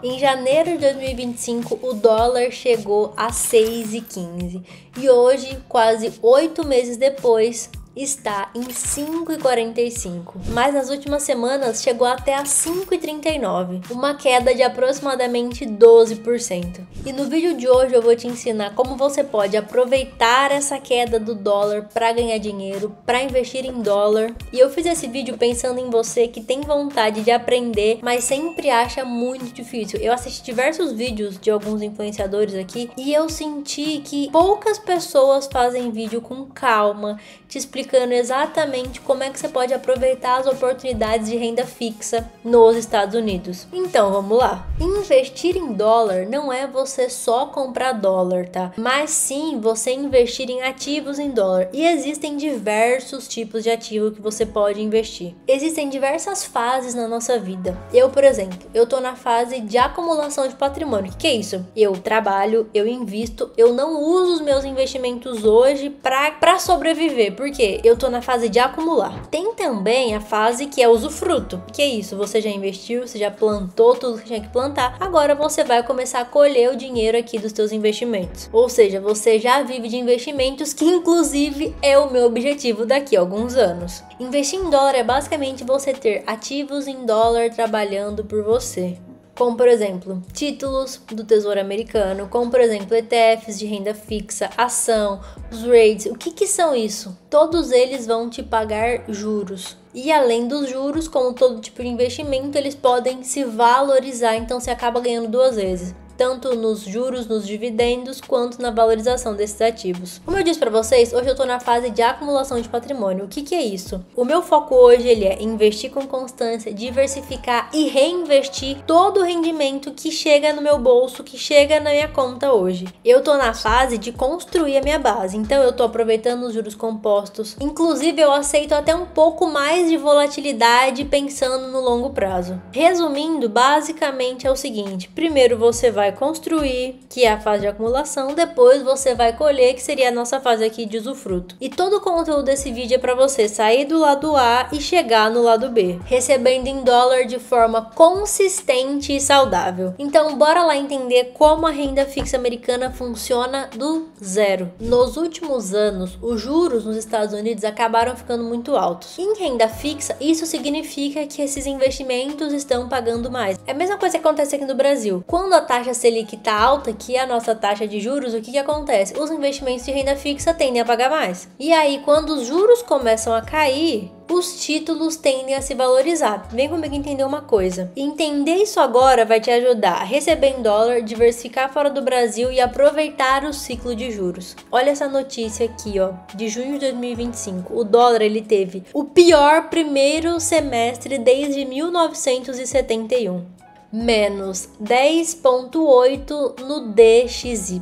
Em janeiro de 2025, o dólar chegou a 6,15 e hoje, quase 8 meses depois, está em 5,45, mas nas últimas semanas chegou até a 5,39, uma queda de aproximadamente 12%. E no vídeo de hoje eu vou te ensinar como você pode aproveitar essa queda do dólar para ganhar dinheiro, para investir em dólar. E eu fiz esse vídeo pensando em você que tem vontade de aprender, mas sempre acha muito difícil. Eu assisti diversos vídeos de alguns influenciadores aqui e eu senti que poucas pessoas fazem vídeo com calma, te explicando exatamente como é que você pode aproveitar as oportunidades de renda fixa nos Estados Unidos. Então vamos lá. Investir em dólar não é você só comprar dólar, tá? Mas sim você investir em ativos em dólar. E existem diversos tipos de ativo que você pode investir. Existem diversas fases na nossa vida. Eu, por exemplo, eu tô na fase de acumulação de patrimônio. O que é isso? Eu trabalho, eu invisto, eu não uso os meus investimentos hoje para sobreviver. Por quê? Eu tô na fase de acumular. Tem também a fase que é usufruto. Que é isso? Você já investiu, você já plantou tudo que tinha que plantar. Agora você vai começar a colher o dinheiro aqui dos seus investimentos. Ou seja, você já vive de investimentos, que inclusive é o meu objetivo daqui a alguns anos. Investir em dólar é basicamente você ter ativos em dólar trabalhando por você. Como, por exemplo, títulos do Tesouro Americano, como, por exemplo, ETFs de renda fixa, ação, os REITs. O que são isso? Todos eles vão te pagar juros. E além dos juros, como todo tipo de investimento, eles podem se valorizar, então você acaba ganhando duas vezes. Tanto nos juros, nos dividendos, quanto na valorização desses ativos. Como eu disse para vocês, hoje eu tô na fase de acumulação de patrimônio. O que é isso? O meu foco hoje ele é investir com constância, diversificar e reinvestir todo o rendimento que chega no meu bolso, que chega na minha conta hoje. Eu tô na fase de construir a minha base, então eu tô aproveitando os juros compostos. Inclusive eu aceito até um pouco mais de volatilidade pensando no longo prazo. Resumindo, basicamente é o seguinte: primeiro você vai construir, que é a fase de acumulação, depois você vai colher, que seria a nossa fase aqui de usufruto. E todo o conteúdo desse vídeo é para você sair do lado A e chegar no lado B, recebendo em dólar de forma consistente e saudável. Então bora lá entender como a renda fixa americana funciona do zero. Nos últimos anos, os juros nos Estados Unidos acabaram ficando muito altos. Em renda fixa, isso significa que esses investimentos estão pagando mais. É a mesma coisa que acontece aqui no Brasil. Quando a taxa Selic está alta, que é a nossa taxa de juros, o que acontece? Os investimentos de renda fixa tendem a pagar mais. E aí, quando os juros começam a cair, os títulos tendem a se valorizar. Vem comigo entender uma coisa. Entender isso agora vai te ajudar a receber em dólar, diversificar fora do Brasil e aproveitar o ciclo de juros. Olha essa notícia aqui, ó, de junho de 2025. O dólar ele teve o pior primeiro semestre desde 1971. Menos 10,8 no DXY.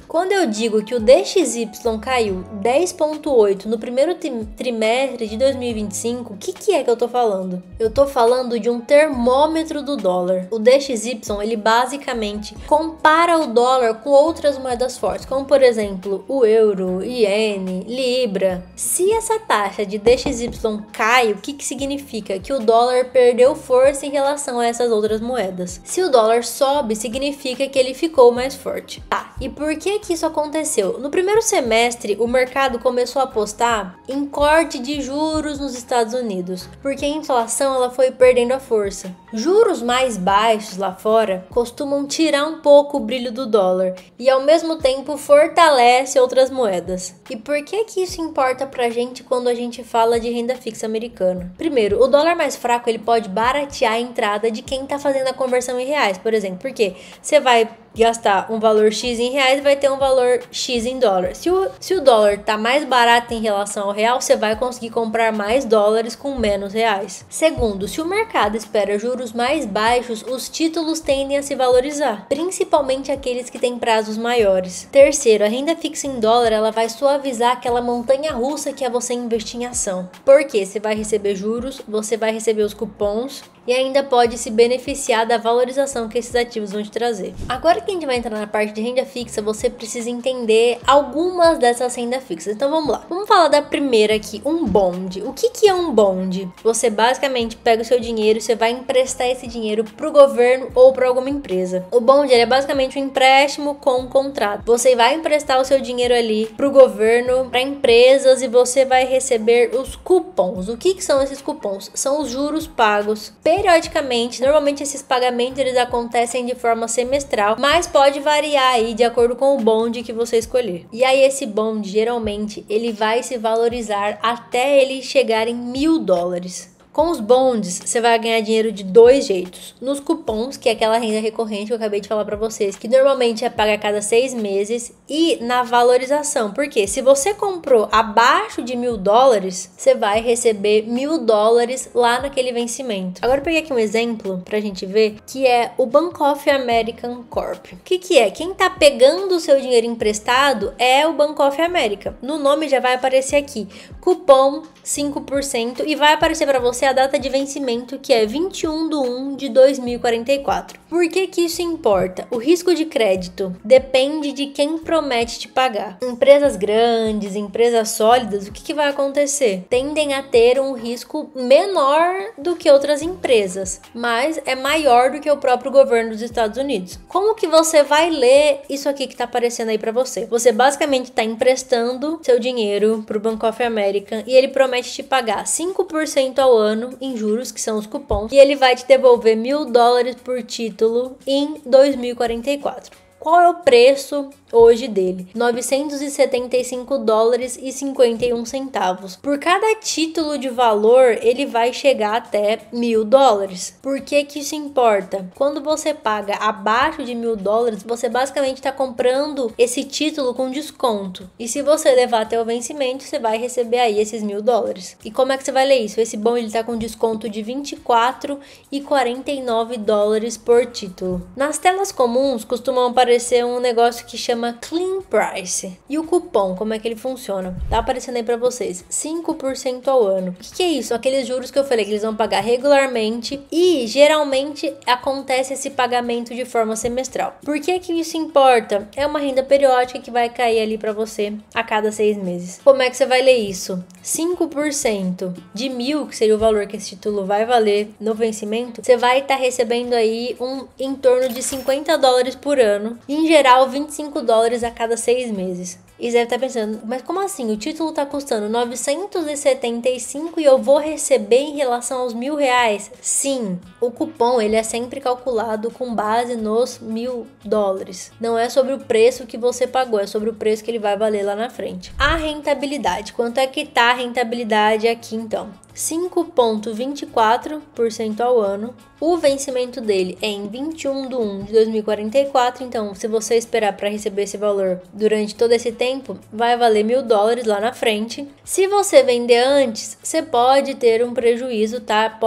Quando eu digo que o DXY caiu 10,8 no primeiro trimestre de 2025, o que é que eu tô falando? Eu tô falando de um termômetro do dólar. O DXY, ele basicamente compara o dólar com outras moedas fortes, como por exemplo, o euro, iene, libra. Se essa taxa de DXY cai, o que significa? Que o dólar perdeu força em relação a essas outras moedas. Se o dólar sobe, significa que ele ficou mais forte. Tá, e por que isso aconteceu? No primeiro semestre, o mercado começou a apostar em corte de juros nos Estados Unidos, porque a inflação ela foi perdendo a força. Juros mais baixos lá fora costumam tirar um pouco o brilho do dólar e ao mesmo tempo fortalece outras moedas. E por que isso importa pra gente quando a gente fala de renda fixa americana? Primeiro, o dólar mais fraco ele pode baratear a entrada de quem tá fazendo a conversão em reais, por exemplo, porque você vai gastar um valor X em reais e vai ter um valor X em dólar. Se o dólar tá mais barato em relação ao real, você vai conseguir comprar mais dólares com menos reais. Segundo, se o mercado espera juros mais baixos, os títulos tendem a se valorizar, principalmente aqueles que têm prazos maiores. Terceiro, a renda fixa em dólar ela vai suavizar aquela montanha russa que é você investir em ação. Porque você vai receber juros, você vai receber os cupons e ainda pode se beneficiar da valorização que esses ativos vão te trazer. Agora que a gente vai entrar na parte de renda fixa, você precisa entender algumas dessas rendas fixas. Então vamos lá. Vamos falar da primeira aqui, um bond. O que é um bond? Você basicamente pega o seu dinheiro e você vai emprestar esse dinheiro para o governo ou para alguma empresa. O bond ele é basicamente um empréstimo com um contrato. Você vai emprestar o seu dinheiro ali para o governo, para empresas, e você vai receber os cupons. O que são esses cupons? São os juros pagos periodicamente. Normalmente esses pagamentos eles acontecem de forma semestral, mas pode variar aí de acordo com o bond que você escolher. E aí esse bond geralmente ele vai se valorizar até ele chegar em $1.000. Com os bonds, você vai ganhar dinheiro de dois jeitos. Nos cupons, que é aquela renda recorrente que eu acabei de falar pra vocês, que normalmente é paga a cada 6 meses, e na valorização. Porque se você comprou abaixo de $1.000, você vai receber $1.000 lá naquele vencimento. Agora eu peguei aqui um exemplo pra gente ver, que é o Bank of America Corp. O que é? Quem tá pegando o seu dinheiro emprestado é o Bank of America. No nome já vai aparecer aqui, cupom 5%, e vai aparecer para você a data de vencimento, que é 21/1/2044. Por que isso importa? O risco de crédito depende de quem promete te pagar. Empresas grandes, empresas sólidas, o que vai acontecer? Tendem a ter um risco menor do que outras empresas, mas é maior do que o próprio governo dos Estados Unidos. Como que você vai ler isso aqui que tá aparecendo aí para você? Você basicamente está emprestando seu dinheiro para o Bank of America e ele promete te pagar 5% ao ano em juros, que são os cupons, e ele vai te devolver $1.000 por título em 2044. Qual é o preço hoje dele? $975,51. Por cada título de valor, ele vai chegar até $1.000. Por que isso importa? Quando você paga abaixo de $1.000, você basicamente está comprando esse título com desconto. E se você levar até o vencimento, você vai receber aí esses $1.000. E como é que você vai ler isso? Esse bom ele está com desconto de $24,49 por título. Nas telas comuns, costumam aparecer um negócio que chama Clean Price. E o cupom, como é que ele funciona? Tá aparecendo aí pra vocês, 5% ao ano. O que é isso? Aqueles juros que eu falei que eles vão pagar regularmente, e geralmente acontece esse pagamento de forma semestral. Por que isso importa? É uma renda periódica que vai cair ali pra você a cada 6 meses. Como é que você vai ler isso? 5% de 1.000, que seria o valor que esse título vai valer no vencimento, você vai estar recebendo aí em torno de $50 por ano. Em geral, $25 a cada 6 meses. E você deve estar pensando, mas como assim? O título está custando 975 e eu vou receber em relação aos R$1.000? Sim, o cupom ele é sempre calculado com base nos $1.000. Não é sobre o preço que você pagou, é sobre o preço que ele vai valer lá na frente. A rentabilidade, quanto é que tá a rentabilidade aqui então? 5,24% ao ano. O vencimento dele é em 21/1/2044. Então, se você esperar para receber esse valor durante todo esse tempo, vai valer $1.000 lá na frente. Se você vender antes, você pode ter um prejuízo, tá?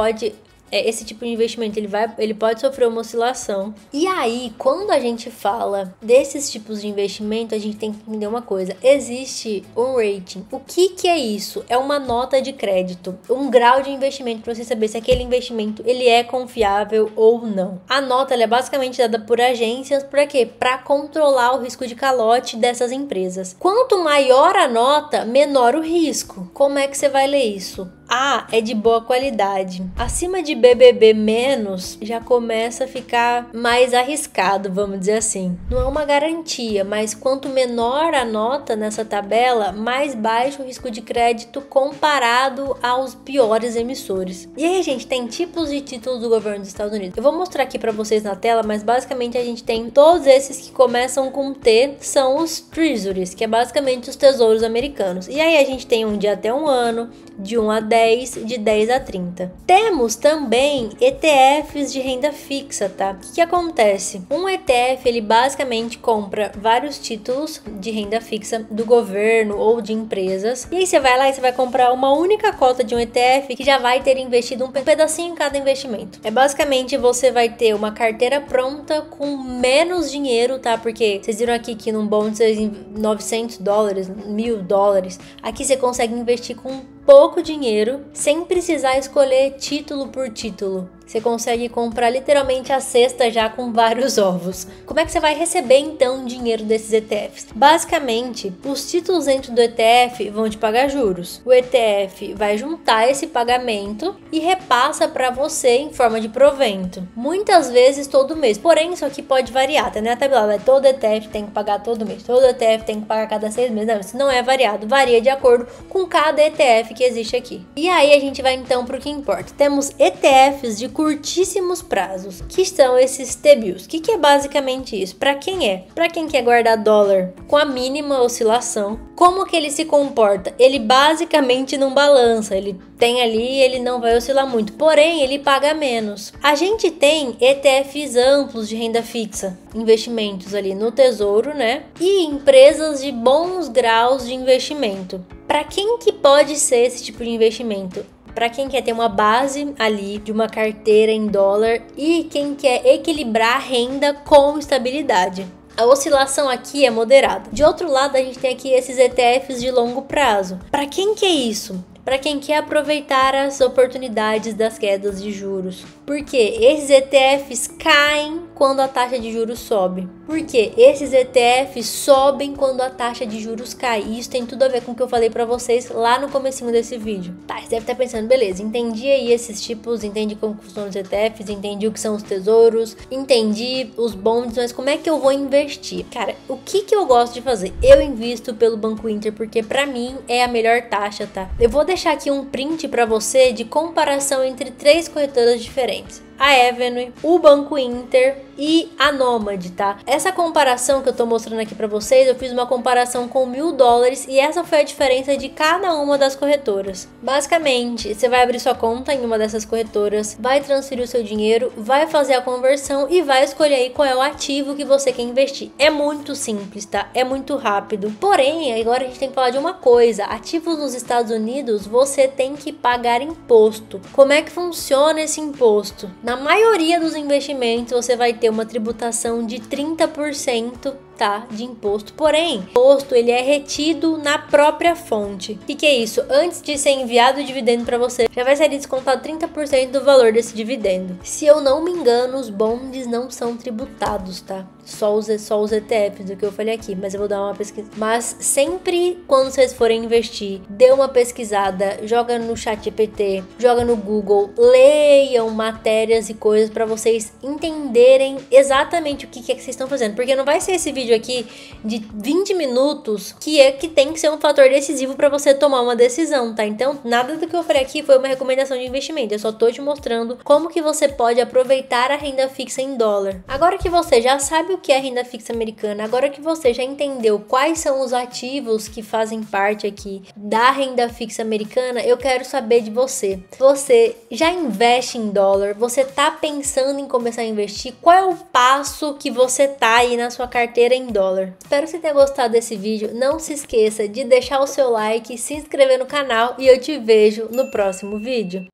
Esse tipo de investimento ele pode sofrer uma oscilação. E aí, quando a gente fala desses tipos de investimento, a gente tem que entender uma coisa. Existe um rating. O que é isso? É uma nota de crédito, um grau de investimento para você saber se aquele investimento ele é confiável ou não. A nota ela é basicamente dada por agências, para quê? Para controlar o risco de calote dessas empresas. Quanto maior a nota, menor o risco. Como é que você vai ler isso? A é de boa qualidade. Acima de BBB menos, já começa a ficar mais arriscado, vamos dizer assim. Não é uma garantia, mas quanto menor a nota nessa tabela, mais baixo o risco de crédito comparado aos piores emissores. E aí, gente, tem tipos de títulos do governo dos Estados Unidos. Eu vou mostrar aqui pra vocês na tela, mas basicamente a gente tem todos esses que começam com T, são os Treasuries, que é basicamente os tesouros americanos. E aí a gente tem um de até 1 ano, de 1 a 10, de 10 a 30. Temos também ETFs de renda fixa, tá? O que acontece? Um ETF, ele basicamente compra vários títulos de renda fixa do governo ou de empresas. E aí você vai lá e você vai comprar uma única cota de um ETF que já vai ter investido um pedacinho em cada investimento. É basicamente você vai ter uma carteira pronta com menos dinheiro, tá? Porque vocês viram aqui que num bond $900, $1.000. Aqui você consegue investir com pouco dinheiro, sem precisar escolher título por título. Você consegue comprar literalmente a cesta já com vários ovos. Como é que você vai receber então dinheiro desses ETFs? Basicamente, os títulos dentro do ETF vão te pagar juros. O ETF vai juntar esse pagamento e repassa para você em forma de provento. Muitas vezes todo mês. Porém, isso aqui pode variar, tá? Não é tabelado, todo ETF tem que pagar todo mês. Todo ETF tem que pagar cada 6 meses. Não, isso não é variado. Varia de acordo com cada ETF que existe aqui. E aí a gente vai então para o que importa. Temos ETFs de curtíssimos prazos, que são esses T-bills. O que é basicamente isso? Para quem é? Para quem quer guardar dólar com a mínima oscilação. Como que ele se comporta? Ele basicamente não balança, ele tem ali, ele não vai oscilar muito, porém ele paga menos. A gente tem ETFs amplos de renda fixa, investimentos ali no tesouro, né? E empresas de bons graus de investimento. Para quem que pode ser esse tipo de investimento? Para quem quer ter uma base ali de uma carteira em dólar e quem quer equilibrar a renda com estabilidade. A oscilação aqui é moderada. De outro lado, a gente tem aqui esses ETFs de longo prazo. Para quem que é isso? Para quem quer aproveitar as oportunidades das quedas de juros. Porque esses ETFs caem quando a taxa de juros sobe. Porque esses ETFs sobem quando a taxa de juros cai. E isso tem tudo a ver com o que eu falei para vocês lá no comecinho desse vídeo. Tá, você deve estar pensando, beleza, entendi aí esses tipos, entendi como funcionam os ETFs, entendi o que são os tesouros, entendi os bonds, mas como é que eu vou investir? Cara, o que eu gosto de fazer? Eu invisto pelo Banco Inter porque para mim é a melhor taxa, tá? Eu vou deixar aqui um print para você de comparação entre 3 corretoras diferentes. A Avenue, o Banco Inter e a Nomad, tá? Essa comparação que eu tô mostrando aqui pra vocês, eu fiz uma comparação com $1.000 e essa foi a diferença de cada uma das corretoras. Basicamente, você vai abrir sua conta em uma dessas corretoras, vai transferir o seu dinheiro, vai fazer a conversão e vai escolher aí qual é o ativo que você quer investir. É muito simples, tá? É muito rápido. Porém, agora a gente tem que falar de uma coisa. Ativos nos Estados Unidos, você tem que pagar imposto. Como é que funciona esse imposto? Na maioria dos investimentos, você vai ter uma tributação de 30%, tá, de imposto. Porém, o imposto ele é retido na própria fonte. O que é isso? Antes de ser enviado o dividendo para você, já vai ser descontado 30% do valor desse dividendo. Se eu não me engano, os bonds não são tributados, tá? Só os ETFs, do que eu falei aqui, mas eu vou dar uma pesquisa. Mas sempre quando vocês forem investir, dê uma pesquisada, joga no ChatGPT, joga no Google, leiam matérias e coisas para vocês entenderem exatamente o que é que vocês estão fazendo, porque não vai ser esse vídeo aqui de 20 minutos que tem que ser um fator decisivo para você tomar uma decisão, tá? Então, nada do que eu falei aqui foi uma recomendação de investimento, eu só tô te mostrando como que você pode aproveitar a renda fixa em dólar. Agora que você já sabe o que é renda fixa americana, agora que você já entendeu quais são os ativos que fazem parte aqui da renda fixa americana, eu quero saber de você. Você já investe em dólar? Você tá pensando em começar a investir? Qual é o passo que você tá aí na sua carteira em dólar? Espero que você tenha gostado desse vídeo. Não se esqueça de deixar o seu like, se inscrever no canal e eu te vejo no próximo vídeo.